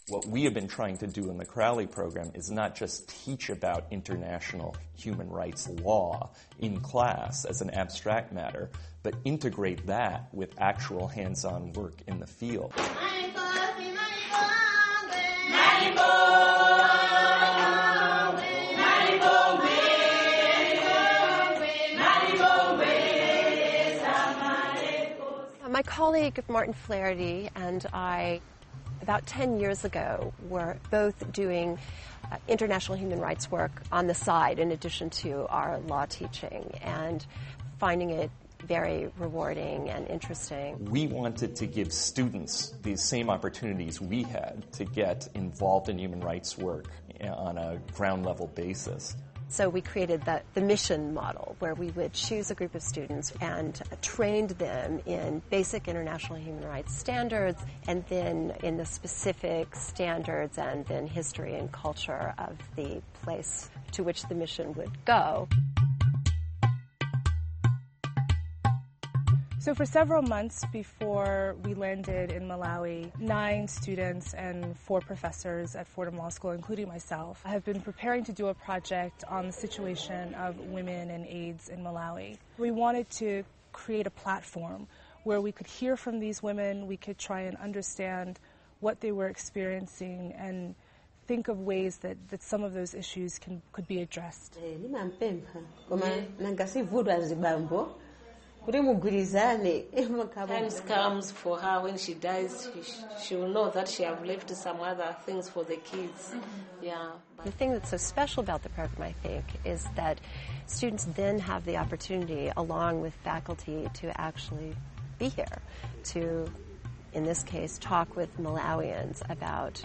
What we have been trying to do in the Crowley program is not just teach about international human rights law in class as an abstract matter, but integrate that with actual hands-on work in the field. My colleague Martin Flaherty and I, about 10 years ago, were both doing international human rights work on the side in addition to our law teaching, and finding it very rewarding and interesting. We wanted to give students these same opportunities we had to get involved in human rights work on a ground level basis. So we created the mission model, where we would choose a group of students and trained them in basic international human rights standards, and then in the specific standards and then history and culture of the place to which the mission would go. So for several months before we landed in Malawi, 9 students and 4 professors at Fordham Law School, including myself, have been preparing to do a project on the situation of women and AIDS in Malawi. We wanted to create a platform where we could hear from these women, we could try and understand what they were experiencing, and think of ways that some of those issues could be addressed. Times comes for her when she dies, she will know that she have left some other things for the kids. Yeah. The thing that's so special about the program, I think, is that students then have the opportunity, along with faculty, to actually be here, to, in this case, talk with Malawians about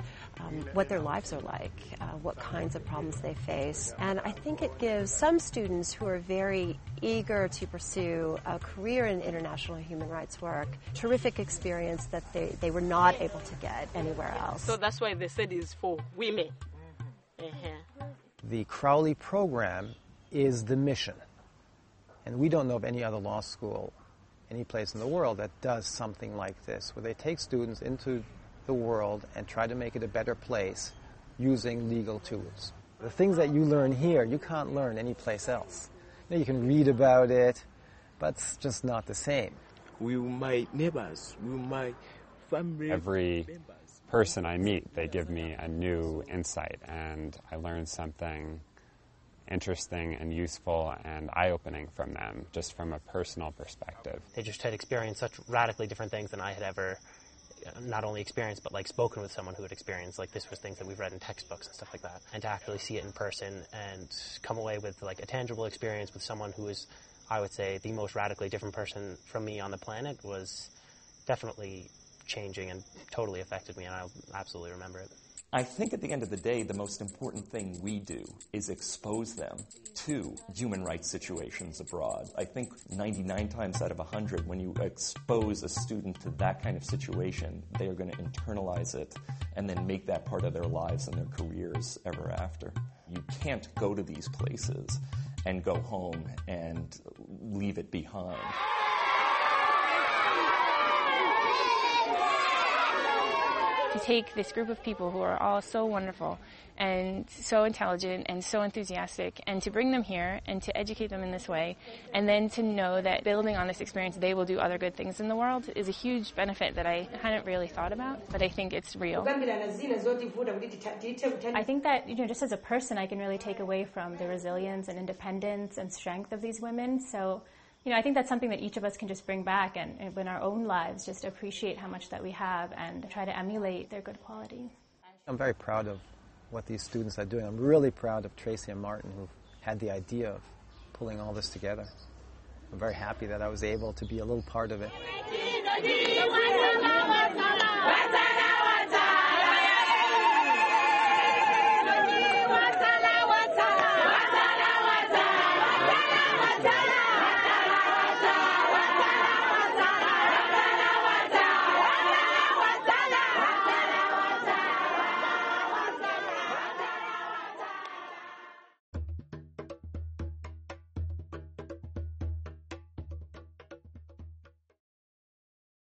what their lives are like, what kinds of problems they face. And I think it gives some students who are very eager to pursue a career in international human rights work terrific experience that they were not able to get anywhere else. So that's why they said it's for women. The Crowley program is the mission. And we don't know of any other law school, any place in the world, that does something like this, where they take students into the world and try to make it a better place using legal tools. The things that you learn here, you can't learn anyplace else. You can read about it, but it's just not the same. With my neighbors, with my family Every members. person I meet, they give me a new insight, and I learn something interesting and useful and eye-opening from them, just from a personal perspective. They just had experienced such radically different things than I had ever not only experienced, but like spoken with someone who had experienced. Like, this was things that we've read in textbooks and stuff like that. And to actually see it in person and come away with like a tangible experience with someone who is, I would say, the most radically different person from me on the planet was definitely changing and totally affected me, and I'll absolutely remember it. I think at the end of the day, the most important thing we do is expose them to human rights situations abroad. I think 99 times out of 100, when you expose a student to that kind of situation, they are going to internalize it and then make that part of their lives and their careers ever after. You can't go to these places and go home and leave it behind. To take this group of people who are all so wonderful and so intelligent and so enthusiastic, and to bring them here and to educate them in this way, and then to know that building on this experience they will do other good things in the world, is a huge benefit that I hadn't really thought about, but I think it's real. I think that, just as a person, I can really take away from the resilience and independence and strength of these women. So I think that's something that each of us can just bring back and in our own lives, just appreciate how much that we have and try to emulate their good qualities. I'm very proud of what these students are doing. I'm really proud of Tracy and Martin, who had the idea of pulling all this together. I'm very happy that I was able to be a little part of it.